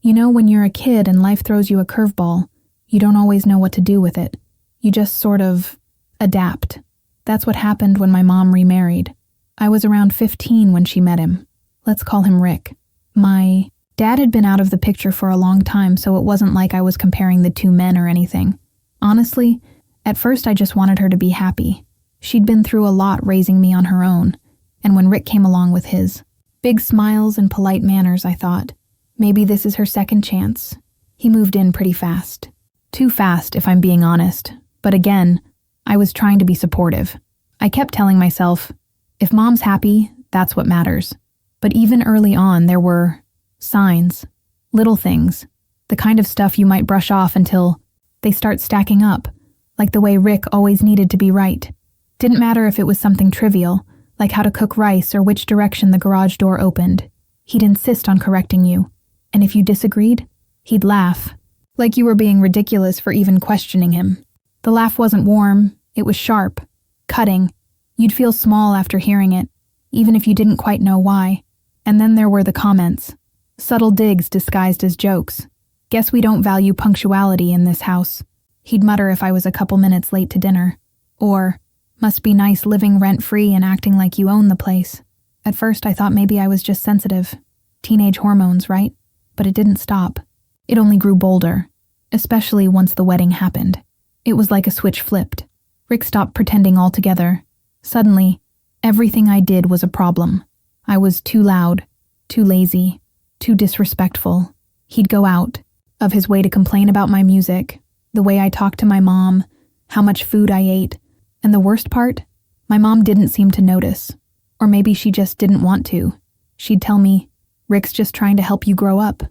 You know, when you're a kid and life throws you a curveball, you don't always know what to do with it. You just sort of adapt. That's what happened when my mom remarried. I was around 15 when she met him. Let's call him Rick. My dad had been out of the picture for a long time, so it wasn't like I was comparing the two men or anything. Honestly, at first I just wanted her to be happy. She'd been through a lot raising me on her own, and when Rick came along with his big smiles and polite manners, I thought, maybe this is her second chance. He moved in pretty fast. Too fast, if I'm being honest. But again, I was trying to be supportive. I kept telling myself, if mom's happy, that's what matters. But even early on, there were signs, little things, the kind of stuff you might brush off until they start stacking up, like the way Rick always needed to be right. Didn't matter if it was something trivial, like how to cook rice or which direction the garage door opened. He'd insist on correcting you, and if you disagreed, he'd laugh, like you were being ridiculous for even questioning him. The laugh wasn't warm, it was sharp, cutting. You'd feel small after hearing it, even if you didn't quite know why. And then there were the comments. Subtle digs disguised as jokes. Guess we don't value punctuality in this house. He'd mutter if I was a couple minutes late to dinner. Or, must be nice living rent-free and acting like you own the place. At first I thought maybe I was just sensitive. Teenage hormones, right? But it didn't stop. It only grew bolder, especially once the wedding happened. It was like a switch flipped. Rick stopped pretending altogether. Suddenly, everything I did was a problem. I was too loud, too lazy, too disrespectful. He'd go out of his way to complain about my music, the way I talked to my mom, how much food I ate, and the worst part, my mom didn't seem to notice. Or maybe she just didn't want to. She'd tell me, Rick's just trying to help you grow up.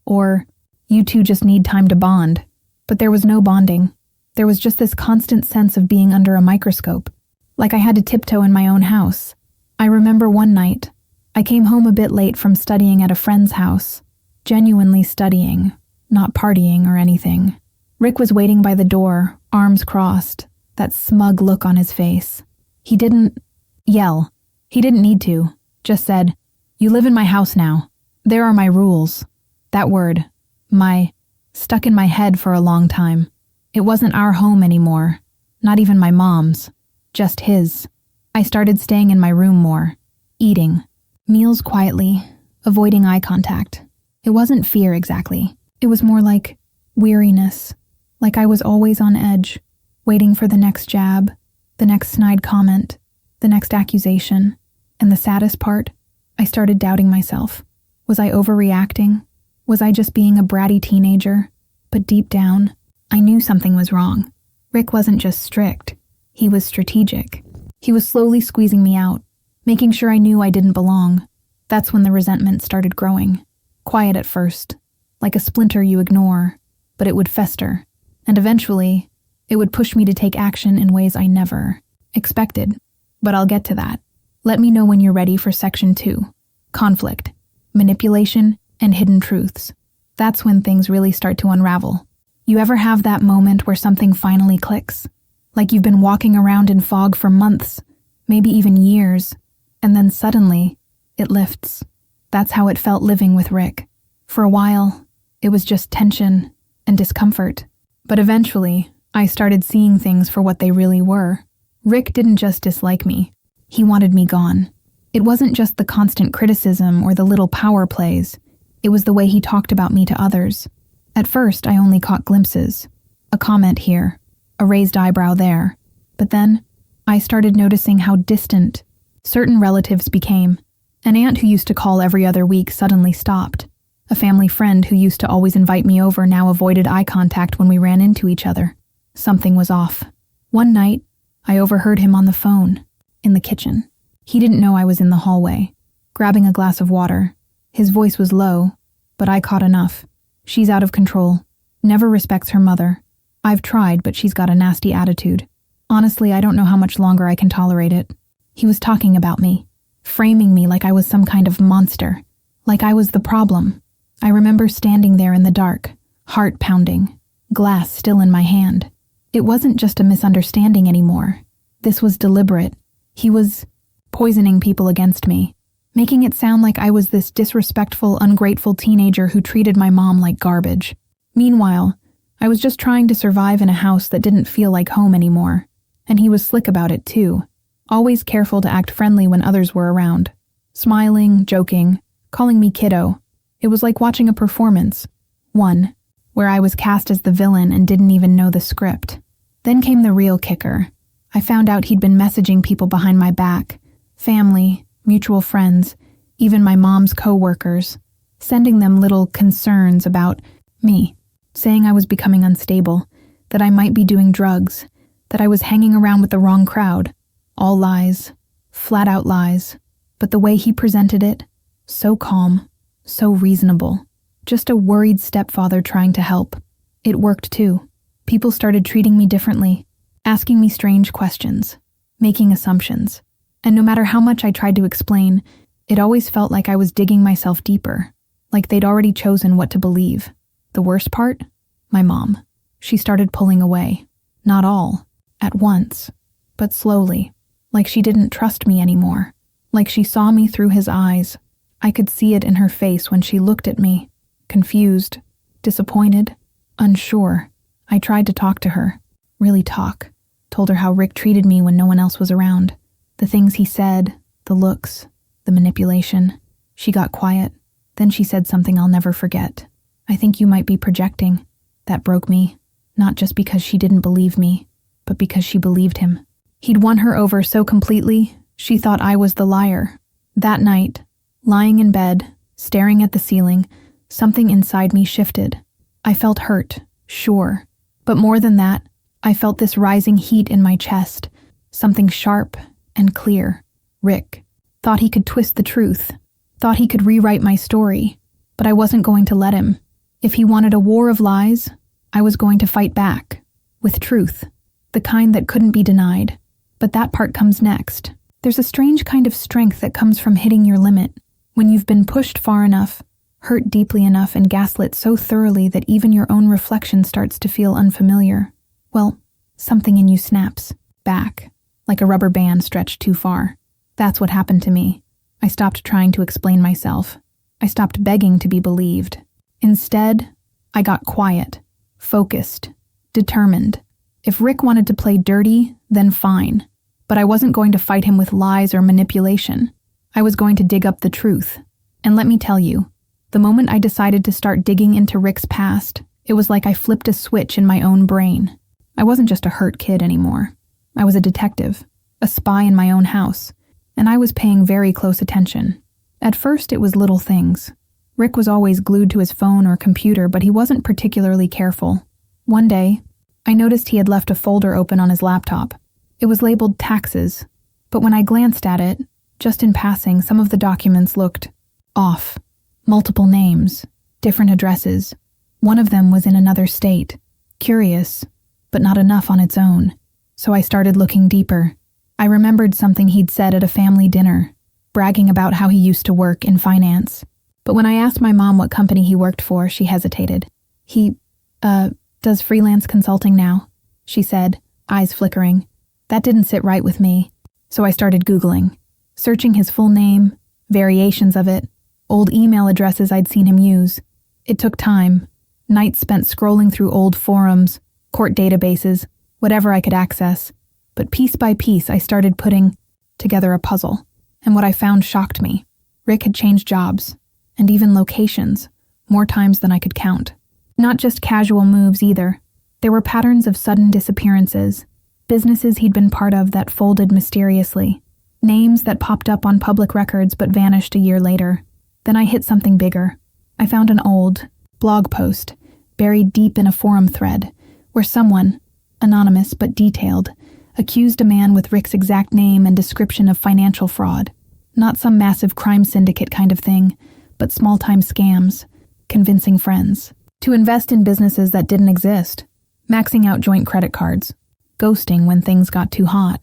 Or, you two just need time to bond. But there was no bonding. There was just this constant sense of being under a microscope, like I had to tiptoe in my own house. I remember one night, I came home a bit late from studying at a friend's house, genuinely studying, not partying or anything. Rick was waiting by the door, arms crossed, that smug look on his face. He didn't yell. He didn't need to. Just said, "You live in my house now. There are my rules." That word, my, stuck in my head for a long time. It wasn't our home anymore. Not even my mom's. Just his. I started staying in my room more. Eating. Meals quietly. Avoiding eye contact. It wasn't fear exactly. It was more like weariness. Like I was always on edge. Waiting for the next jab. The next snide comment. The next accusation. And the saddest part, I started doubting myself. Was I overreacting? Was I just being a bratty teenager? But deep down, I knew something was wrong. Rick wasn't just strict. He was strategic. He was slowly squeezing me out, making sure I knew I didn't belong. That's when the resentment started growing. Quiet at first, like a splinter you ignore, but it would fester. And eventually, it would push me to take action in ways I never expected. But I'll get to that. Let me know when you're ready for Section 2. Conflict, manipulation, and hidden truths. That's when things really start to unravel. You ever have that moment where something finally clicks? Like you've been walking around in fog for months, maybe even years, and then suddenly, it lifts. That's how it felt living with Rick. For a while, it was just tension and discomfort. But eventually, I started seeing things for what they really were. Rick didn't just dislike me. He wanted me gone. It wasn't just the constant criticism or the little power plays. It was the way he talked about me to others. At first, I only caught glimpses. A comment here, a raised eyebrow there. But then, I started noticing how distant certain relatives became. An aunt who used to call every other week suddenly stopped. A family friend who used to always invite me over now avoided eye contact when we ran into each other. Something was off. One night, I overheard him on the phone, in the kitchen. He didn't know I was in the hallway, grabbing a glass of water. His voice was low, but I caught enough. She's out of control, never respects her mother. I've tried, but she's got a nasty attitude. Honestly, I don't know how much longer I can tolerate it. He was talking about me, framing me like I was some kind of monster, like I was the problem. I remember standing there in the dark, heart pounding, glass still in my hand. It wasn't just a misunderstanding anymore. This was deliberate. He was poisoning people against me. making it sound like I was this disrespectful, ungrateful teenager who treated my mom like garbage. Meanwhile, I was just trying to survive in a house that didn't feel like home anymore, and he was slick about it too, always careful to act friendly when others were around. Smiling, joking, calling me kiddo. It was like watching a performance. One, where I was cast as the villain and didn't even know the script. Then came the real kicker. I found out he'd been messaging people behind my back. Family, mutual friends, even my mom's co-workers, sending them little concerns about me, saying I was becoming unstable, that I might be doing drugs, that I was hanging around with the wrong crowd. All lies, flat out lies. But the way he presented it, so calm, so reasonable. Just a worried stepfather trying to help. It worked too. People started treating me differently, asking me strange questions, making assumptions. And no matter how much I tried to explain, it always felt like I was digging myself deeper, like they'd already chosen what to believe. The worst part? My mom. She started pulling away. Not all, at once, but slowly, like she didn't trust me anymore. Like she saw me through his eyes. I could see it in her face when she looked at me. Confused, disappointed, unsure. I tried to talk to her. Really talk. Told her how Rick treated me when no one else was around. The things he said, the looks, the manipulation. She got quiet. Then she said something I'll never forget. I think you might be projecting. That broke me. Not just because she didn't believe me, but because she believed him. He'd won her over so completely, she thought I was the liar. That night, lying in bed, staring at the ceiling, something inside me shifted. I felt hurt, sure. But more than that, I felt this rising heat in my chest, something sharp and clear. Rick thought he could twist the truth, thought he could rewrite my story, but I wasn't going to let him. If he wanted a war of lies, I was going to fight back, with truth, the kind that couldn't be denied. But that part comes next. There's a strange kind of strength that comes from hitting your limit, when you've been pushed far enough, hurt deeply enough, and gaslit so thoroughly that even your own reflection starts to feel unfamiliar. Well, something in you snaps back, like a rubber band stretched too far. That's what happened to me. I stopped trying to explain myself. I stopped begging to be believed. Instead, I got quiet, focused, determined. If Rick wanted to play dirty, then fine. But I wasn't going to fight him with lies or manipulation. I was going to dig up the truth. And let me tell you, the moment I decided to start digging into Rick's past, it was like I flipped a switch in my own brain. I wasn't just a hurt kid anymore. I was a detective, a spy in my own house, and I was paying very close attention. At first, it was little things. Rick was always glued to his phone or computer, but he wasn't particularly careful. One day, I noticed he had left a folder open on his laptop. It was labeled taxes, but when I glanced at it, just in passing, some of the documents looked off. Multiple names, different addresses. One of them was in another state. Curious, but not enough on its own. So I started looking deeper. I remembered something he'd said at a family dinner, bragging about how he used to work in finance. But when I asked my mom what company he worked for, she hesitated. He, does freelance consulting now, she said, eyes flickering. That didn't sit right with me, so I started Googling, searching his full name, variations of it, old email addresses I'd seen him use. It took time, nights spent scrolling through old forums, court databases, whatever I could access. But piece by piece, I started putting together a puzzle, and what I found shocked me. Rick had changed jobs, and even locations, more times than I could count. Not just casual moves either. There were patterns of sudden disappearances, businesses he'd been part of that folded mysteriously, names that popped up on public records but vanished a year later. Then I hit something bigger. I found an old blog post buried deep in a forum thread where someone, anonymous but detailed, accused a man with Rick's exact name and description of financial fraud. Not some massive crime syndicate kind of thing, but small-time scams, convincing friends to invest in businesses that didn't exist, maxing out joint credit cards, ghosting when things got too hot.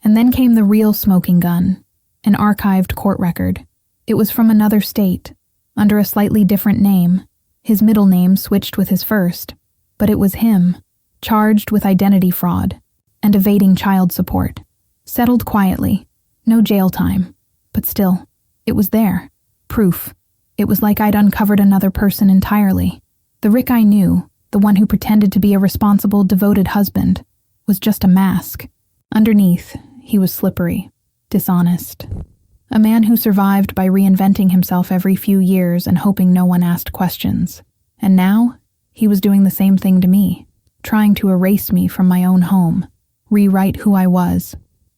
And then came the real smoking gun, an archived court record. It was from another state, under a slightly different name, his middle name switched with his first, but it was him, charged with identity fraud and evading child support. Settled quietly, no jail time, but still, It was there. Proof. It was like I'd uncovered another person entirely. The Rick I knew, the one who pretended to be a responsible, devoted husband, was just a mask. Underneath, he was slippery, dishonest. A man who survived by reinventing himself every few years and hoping no one asked questions. And now, he was doing the same thing to me, trying to erase me from my own home, rewrite who I was,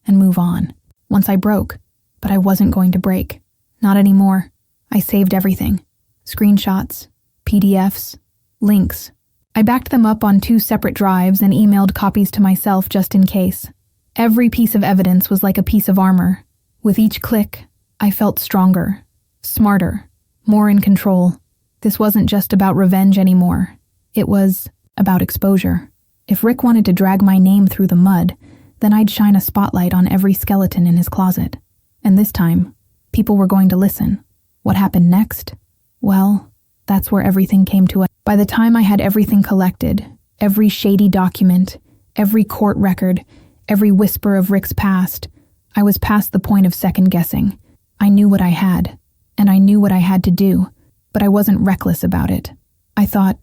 and move on. Once I broke, but I wasn't going to break. Not anymore. I saved everything. Screenshots, PDFs, links. I backed them up on 2 separate drives and emailed copies to myself just in case. Every piece of evidence was like a piece of armor. With each click, I felt stronger, smarter, more in control. This wasn't just about revenge anymore. It was about exposure. If Rick wanted to drag my name through the mud, then I'd shine a spotlight on every skeleton in his closet. And this time, people were going to listen. What happened next? Well, that's where everything came to a... By the time I had everything collected, every shady document, every court record, every whisper of Rick's past, I was past the point of second guessing. I knew what I had, and I knew what I had to do, but I wasn't reckless about it. I thought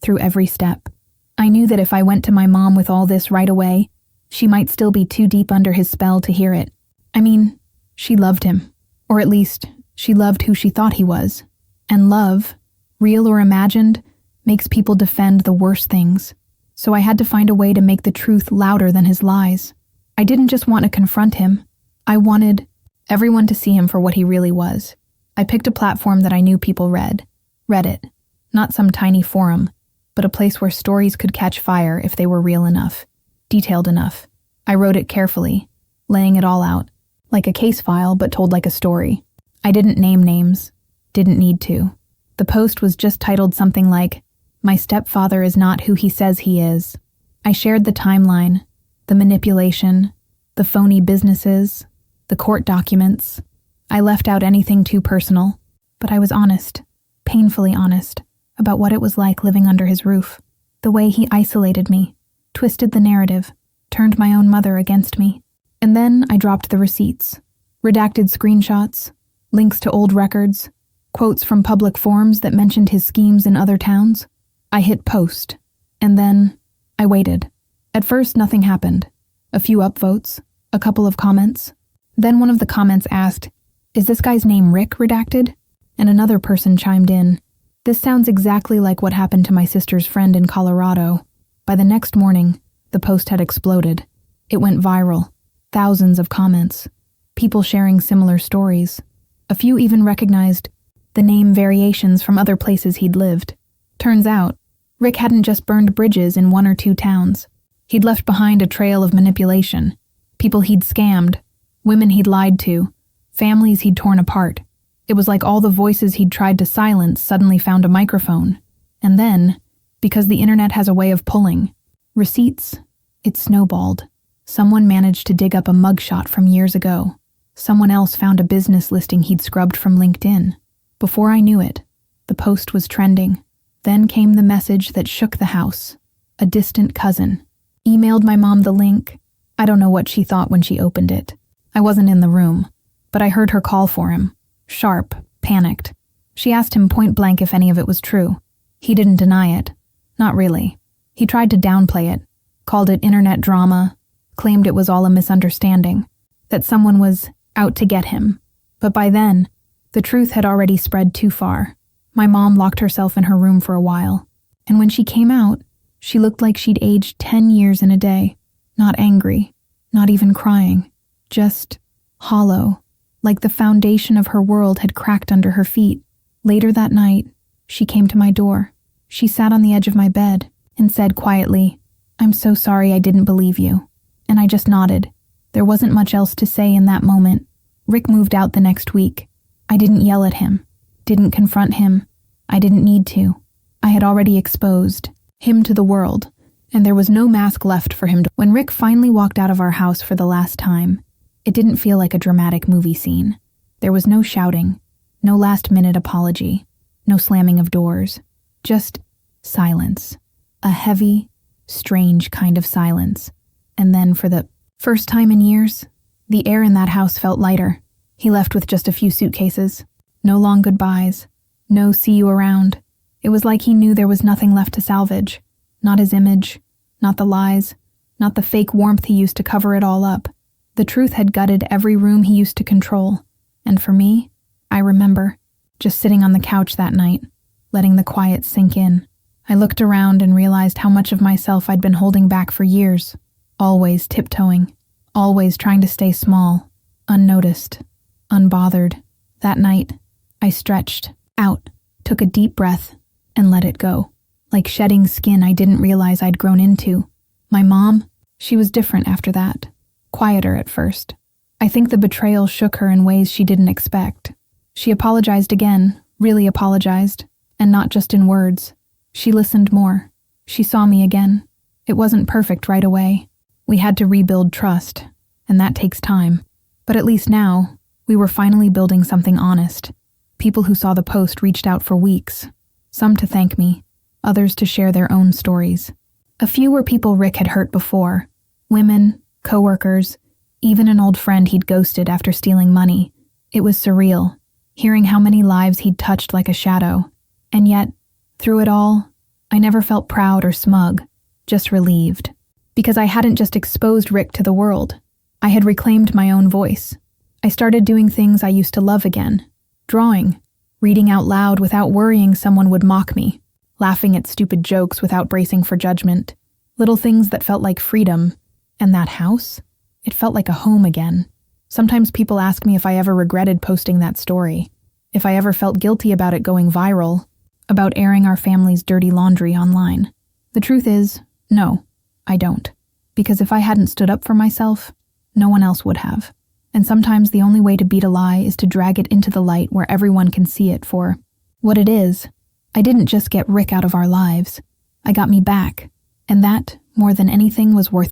through every step. I knew that if I went to my mom with all this right away, she might still be too deep under his spell to hear it. I mean, she loved him, or at least she loved who she thought he was. And love, real or imagined, makes people defend the worst things. So I had to find a way to make the truth louder than his lies. I didn't just want to confront him. I wanted everyone to see him for what he really was. I picked a platform that I knew people read. Reddit. Not some tiny forum, but a place where stories could catch fire if they were real enough, detailed enough. I wrote it carefully, laying it all out, like a case file but told like a story. I didn't name names. Didn't need to. The post was just titled something like, "My stepfather is not who he says he is." I shared the timeline, the manipulation, the phony businesses, the court documents. I left out anything too personal, but I was honest, painfully honest, about what it was like living under his roof. The way he isolated me, twisted the narrative, turned my own mother against me. And then I dropped the receipts, redacted screenshots, links to old records, quotes from public forums that mentioned his schemes in other towns. I hit post, and then I waited. At first, nothing happened. A few upvotes, a couple of comments. Then one of the comments asked, "Is this guy's name Rick redacted?" And another person chimed in, "This sounds exactly like what happened to my sister's friend in Colorado." By the next morning, the post had exploded. It went viral. Thousands of comments. People sharing similar stories. A few even recognized the name variations from other places he'd lived. Turns out, Rick hadn't just burned bridges in 1 or 2 towns. He'd left behind a trail of manipulation. People he'd scammed, women he'd lied to, families he'd torn apart. It was like all the voices he'd tried to silence suddenly found a microphone. And then, because the internet has a way of pulling receipts, it snowballed. Someone managed to dig up a mugshot from years ago. Someone else found a business listing he'd scrubbed from LinkedIn. Before I knew it, the post was trending. Then came the message that shook the house. A distant cousin emailed my mom the link. I don't know what she thought when she opened it. I wasn't in the room, but I heard her call for him. Sharp, panicked. She asked him point blank if any of it was true. He didn't deny it. Not really. He tried to downplay it, called it internet drama, claimed it was all a misunderstanding, that someone was out to get him. But by then, the truth had already spread too far. My mom locked herself in her room for a while, and when she came out, she looked like she'd aged 10 years in a day. Not angry, not even crying, just hollow, like the foundation of her world had cracked under her feet. Later that night, she came to my door. She sat on the edge of my bed and said quietly, "I'm so sorry I didn't believe you." And I just nodded. There wasn't much else to say in that moment. Rick moved out the next week. I didn't yell at him, didn't confront him. I didn't need to. I had already exposed him to the world, and there was no mask left for him to... When Rick finally walked out of our house for the last time, it didn't feel like a dramatic movie scene. There was no shouting, no last-minute apology, no slamming of doors, just silence. A heavy, strange kind of silence. And then for the first time in years, the air in that house felt lighter. He left with just a few suitcases. No long goodbyes. No see you around. It was like he knew there was nothing left to salvage. Not his image. Not the lies. Not the fake warmth he used to cover it all up. The truth had gutted every room he used to control. And for me, I remember, just sitting on the couch that night, letting the quiet sink in. I looked around and realized how much of myself I'd been holding back for years. Always tiptoeing. Always trying to stay small. Unnoticed. Unbothered. That night, I stretched out, took a deep breath, and let it go. Like shedding skin I didn't realize I'd grown into. My mom, she was different after that. Quieter at first. I think the betrayal shook her in ways she didn't expect. She apologized again, really apologized, and not just in words. She listened more. She saw me again. It wasn't perfect right away. We had to rebuild trust, and that takes time. But at least now, we were finally building something honest. People who saw the post reached out for weeks. Some to thank me, others to share their own stories. A few were people Rick had hurt before. Women, coworkers, even an old friend he'd ghosted after stealing money. It was surreal, hearing how many lives he'd touched like a shadow. And yet, through it all, I never felt proud or smug, just relieved. Because I hadn't just exposed Rick to the world. I had reclaimed my own voice. I started doing things I used to love again. Drawing, reading out loud without worrying someone would mock me, laughing at stupid jokes without bracing for judgment. Little things that felt like freedom. And that house? It felt like a home again. Sometimes people ask me if I ever regretted posting that story, if I ever felt guilty about it going viral, about airing our family's dirty laundry online. The truth is, no, I don't. Because if I hadn't stood up for myself, no one else would have. And sometimes the only way to beat a lie is to drag it into the light where everyone can see it for what it is. I didn't just get Rick out of our lives. I got me back. And that, more than anything, was worth